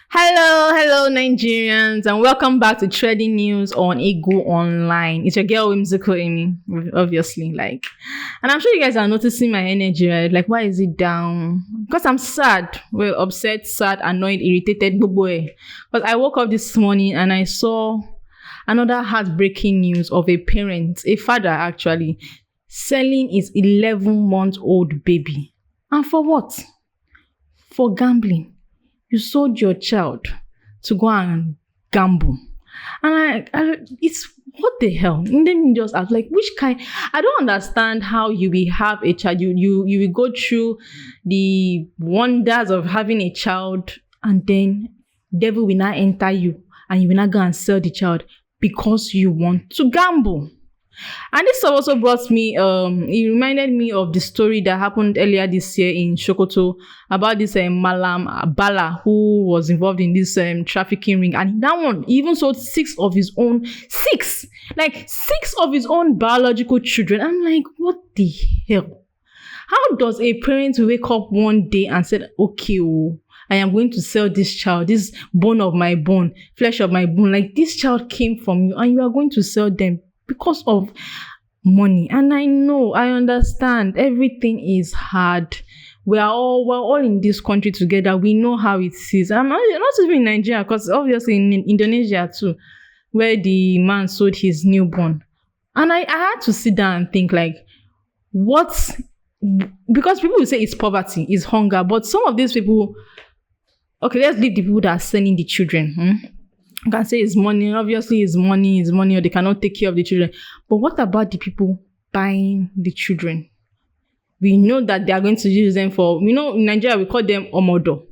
Hello, Nigerians, and welcome back to Trading News on Ego Online. It's your girl Whimsical Amy, obviously. And I'm sure you guys are noticing my energy, right? Like, why is it down? Because I'm sad, well, upset, sad, annoyed, irritated, boy. Because I woke up this morning and I saw another heartbreaking news of a parent, a father actually, selling his 11-month-old baby. And for what? For gambling. You sold your child to go and gamble. And it's what the hell? And then you just ask, like, which kind? I don't understand how you will have a child. You will go through the wonders of having a child, and then devil will not enter you, and you will not go and sell the child because you want to gamble. And this also brought me, it reminded me of the story that happened earlier this year in Sokoto about this Malam Bala who was involved in this trafficking ring. And that one even sold six of his own biological children. I'm like, what the hell? How does a parent wake up one day and say, okay, I am going to sell this child, this bone of my bone, flesh of my bone, like this child came from you and you are going to sell them because of money? And I understand everything is hard. We're all in this country together. We know how it is. I'm not even in Nigeria, because obviously in Indonesia too, where the man sold his newborn. And I had to sit down and think, like, what? Because people will say it's poverty, it's hunger, but some of these people, okay, let's leave the people that are selling the children. You can say it's money. Obviously, it's money, or they cannot take care of the children. But what about the people buying the children? We know that they are going to use them for, in Nigeria, we call them omodo.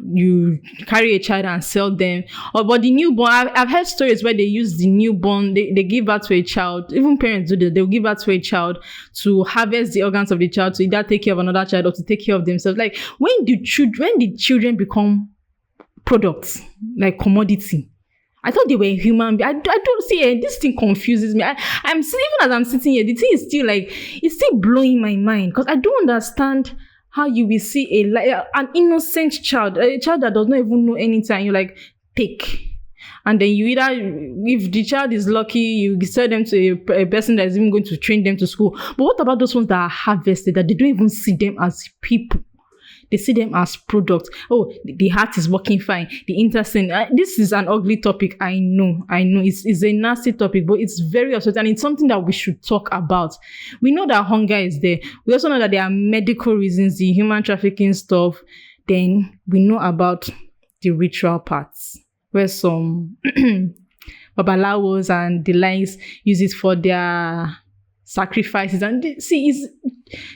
You carry a child and sell them. But the newborn, I've heard stories where they use the newborn, they give birth to a child. Even parents do this. They'll give birth to a child to harvest the organs of the child to either take care of another child or to take care of themselves. Like, when the children become products, like commodity, I thought they were human beings. I don't see this thing confuses me. I'm still, even as I'm sitting here, the thing is still it's still blowing my mind, because I don't understand how you will see an innocent child, a child that does not even know anything, and you're like, take. And then you either, if the child is lucky, you sell them to a person that is even going to train them to school. But what about those ones that are harvested, that they don't even see them as people? They see them as products. Oh, the heart is working fine. The intestine. This is an ugly topic. I know. It's a nasty topic, but it's very upsetting, and it's something that we should talk about. We know that hunger is there. We also know that there are medical reasons, the human trafficking stuff. Then we know about the ritual parts, where some babalawos and the likes use it for their sacrifices. And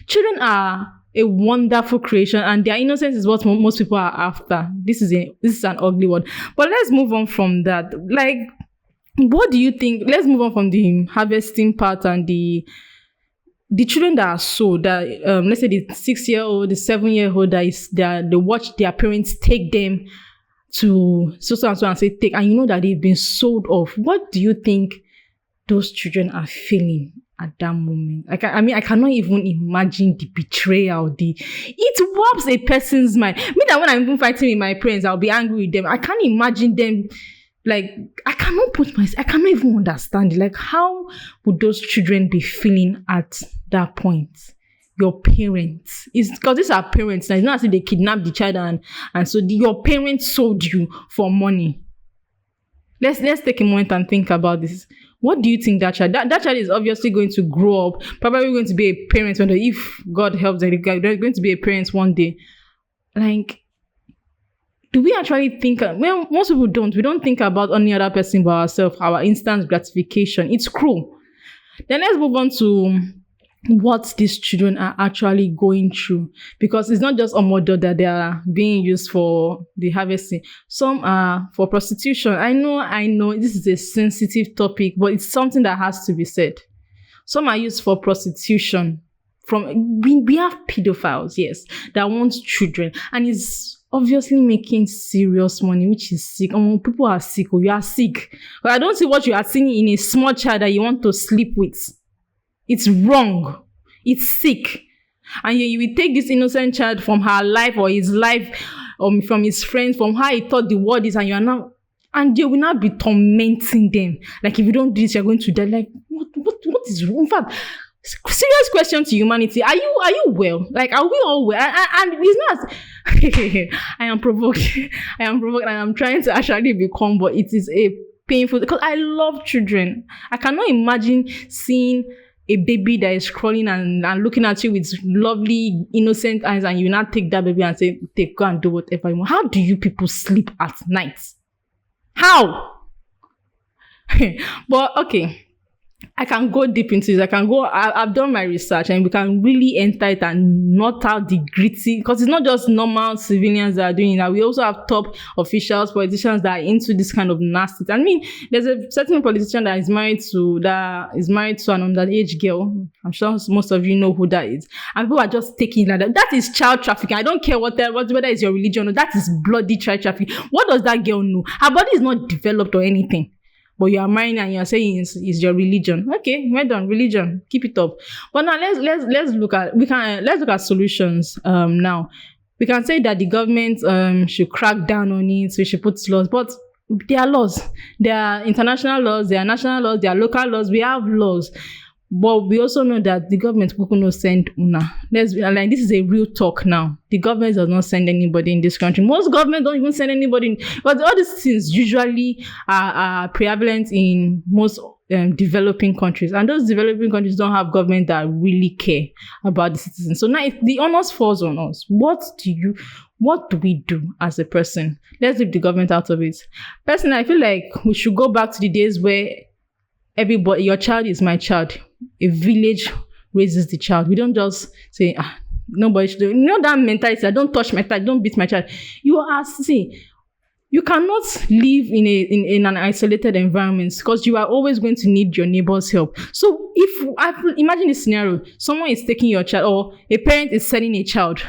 children are a wonderful creation, and their innocence is what most people are after. This is an ugly word. But let's move on from that. Like, what do you think? Let's move on from the harvesting part and the children that are sold. That let's say the 6-year-old, the 7-year-old they watch their parents take them to so and say take, and you know that they've been sold off. What do you think those children are feeling at that moment? I cannot even imagine the betrayal. It warps a person's mind. Me, that when I'm even fighting with my parents, I'll be angry with them. I can't imagine them. Like, I cannot even understand it. Like, how would those children be feeling at that point? Your parents, it's because these are parents. Now, it's not as if they kidnapped the child and so your parents sold you for money. Let's take a moment and think about this. What do you think that child is obviously going to grow up, probably going to be a parent one day, if God helps them, they're going to be a parent one day. Like, do we actually think, well, most people don't. We don't think about any other person but ourselves, our instant gratification. It's cruel. Then let's move on to what these children are actually going through, because it's not just omodo that they are being used for the harvesting. Some are for prostitution. I know this is a sensitive topic, but it's something that has to be said. Some are used for prostitution. We have pedophiles, yes, that want children, and it's obviously making serious money, which is sick. People are sick, or you are sick. But I don't see what you are seeing in a small child that you want to sleep with. It's wrong. It's sick. And you will take this innocent child from her life or his life or from his friends, from how he thought the world is, and you are now, and they will not be tormenting them. Like, if you don't do this, you're going to die. Like, what is wrong? In fact, serious question to humanity: Are you well? Like, are we all well? And it's not. I am provoked. I am provoked, and I'm trying to actually become, but it is a painful, because I love children. I cannot imagine seeing a baby that is crawling and looking at you with lovely, innocent eyes, and you not take that baby and say, "Take, go and do whatever you want." How do you people sleep at night? How? But okay, I can go deep into this. I've done my research, and we can really enter it and not out the gritty, because it's not just normal civilians that are doing that. We also have top officials, politicians that are into this kind of nasty. I mean, there's a certain politician that is married to an underage girl. I'm sure most of you know who that is. And people are just taking that. That is child trafficking. I don't care whether it's your religion or that is bloody child trafficking. What does that girl know? Her body is not developed or anything. But you are marrying and you are saying it's your religion. Okay, well done, religion. Keep it up. But now let's look at solutions. Now we can say that the government should crack down on it. We should put laws, but there are laws. There are international laws. There are national laws. There are local laws. We have laws. But we also know that the government will not send una. This is a real talk now. The government does not send anybody in this country. Most governments don't even send anybody. But all these things usually are prevalent in most developing countries. And those developing countries don't have government that really care about the citizens. So now the onus falls on us. What do we do as a person? Let's leave the government out of it. Personally, I feel like we should go back to the days where everybody, your child is my child. A village raises the child. We don't just say, nobody should do. You know that mentality, don't touch my child, don't beat my child. You cannot live in an isolated environment, because you are always going to need your neighbor's help. So imagine this scenario, someone is taking your child, or a parent is selling a child,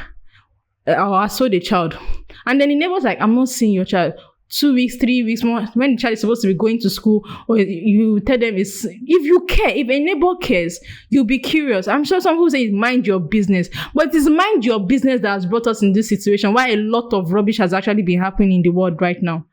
or I sold a child, and then the neighbor's like, I'm not seeing your child. 2 weeks, 3 weeks more, when the child is supposed to be going to school, or you tell them, if you care, if a neighbor cares, you'll be curious. I'm sure some people say mind your business, but it is mind your business that has brought us in this situation, why a lot of rubbish has actually been happening in the world right now.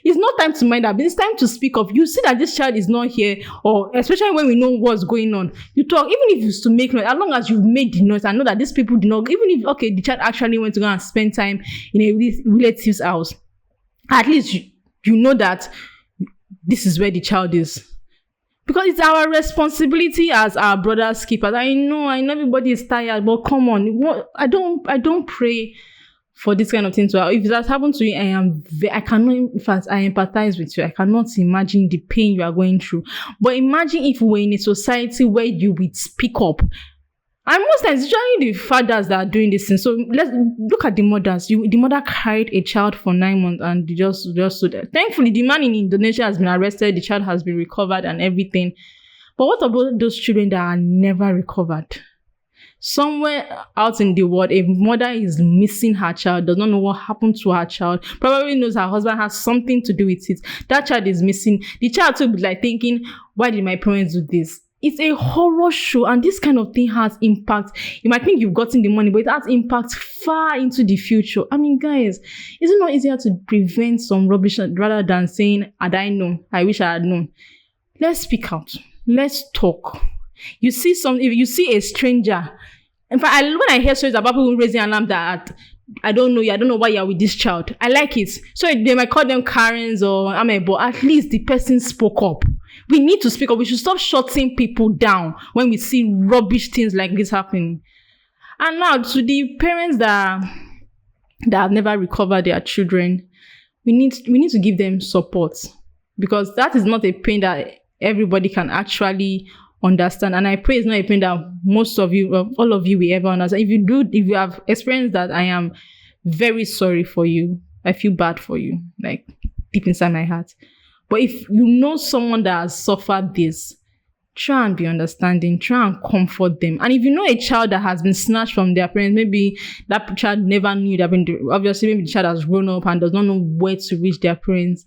It's not time to mind that, but it's time to speak up. You see that this child is not here, or especially when we know what's going on, you talk. Even if it's to make noise, as long as you've made the noise and know that these people do not, even if, okay, the child actually went to go and spend time in a relative's house, at least you know that this is where the child is. Because it's our responsibility as our brother's keepers. I know everybody is tired, but come on. I don't pray for this kind of thing to happen. If that happened to you, I cannot, in fact, I empathize with you. I cannot imagine the pain you are going through. But imagine if we're in a society where you would speak up. And most times, it's usually the fathers that are doing this thing. So let's look at the mothers. The mother carried a child for 9 months and just stood there. Thankfully, the man in Indonesia has been arrested. The child has been recovered and everything. But what about those children that are never recovered? Somewhere out in the world, a mother is missing her child, does not know what happened to her child, probably knows her husband has something to do with it. That child is missing. The child will be like thinking, why did my parents do this? It's a horror show, and this kind of thing has impact. You might think you've gotten the money, but it has impact far into the future. I mean, guys, is it not easier to prevent some rubbish rather than saying, had I known, I wish I had known? Let's speak out. Let's talk. If you see a stranger, in fact, when I hear stories about people raising alarm that I don't know why you're with this child, I like it. So they might call them Karens or but at least the person spoke up. We need to speak up. We should stop shutting people down when we see rubbish things like this happening. And now to the parents that have never recovered their children, we need to give them support, because that is not a pain that everybody can actually understand. And I pray it's not a pain that most of you, all of you, will ever understand. If you have experienced that, I am very sorry for you. I feel bad for you, like deep inside my heart. But if you know someone that has suffered this, try and be understanding, try and comfort them. And if you know a child that has been snatched from their parents, maybe that child never knew that, obviously maybe the child has grown up and does not know where to reach their parents.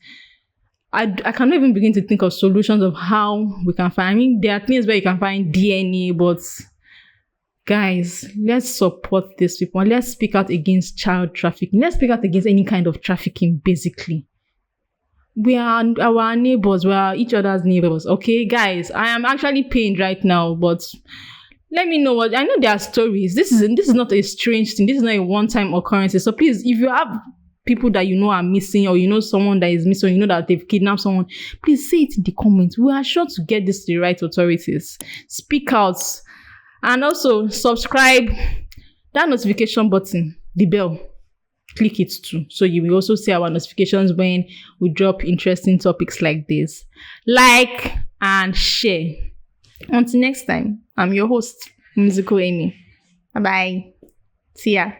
I cannot even begin to think of solutions of how we can find. I mean, there are things where you can find DNA, but Guys, let's support these people. Let's speak out against child trafficking. Let's speak out against any kind of trafficking, basically. We are our neighbors. We are each other's neighbors. Okay, guys, I am actually pained right now, but let me know what I know. There are stories. This is not a strange thing. This is not a one-time occurrence. So please, if you have people that you know are missing, or you know someone that is missing, or you know that they've kidnapped someone, please say it in the comments. We are sure to get this to the right authorities. Speak out. And also subscribe, that notification button, the bell, click it too. So you will also see our notifications when we drop interesting topics like this. Like and share. Until next time, I'm your host, Musical Amy. Bye bye. See ya.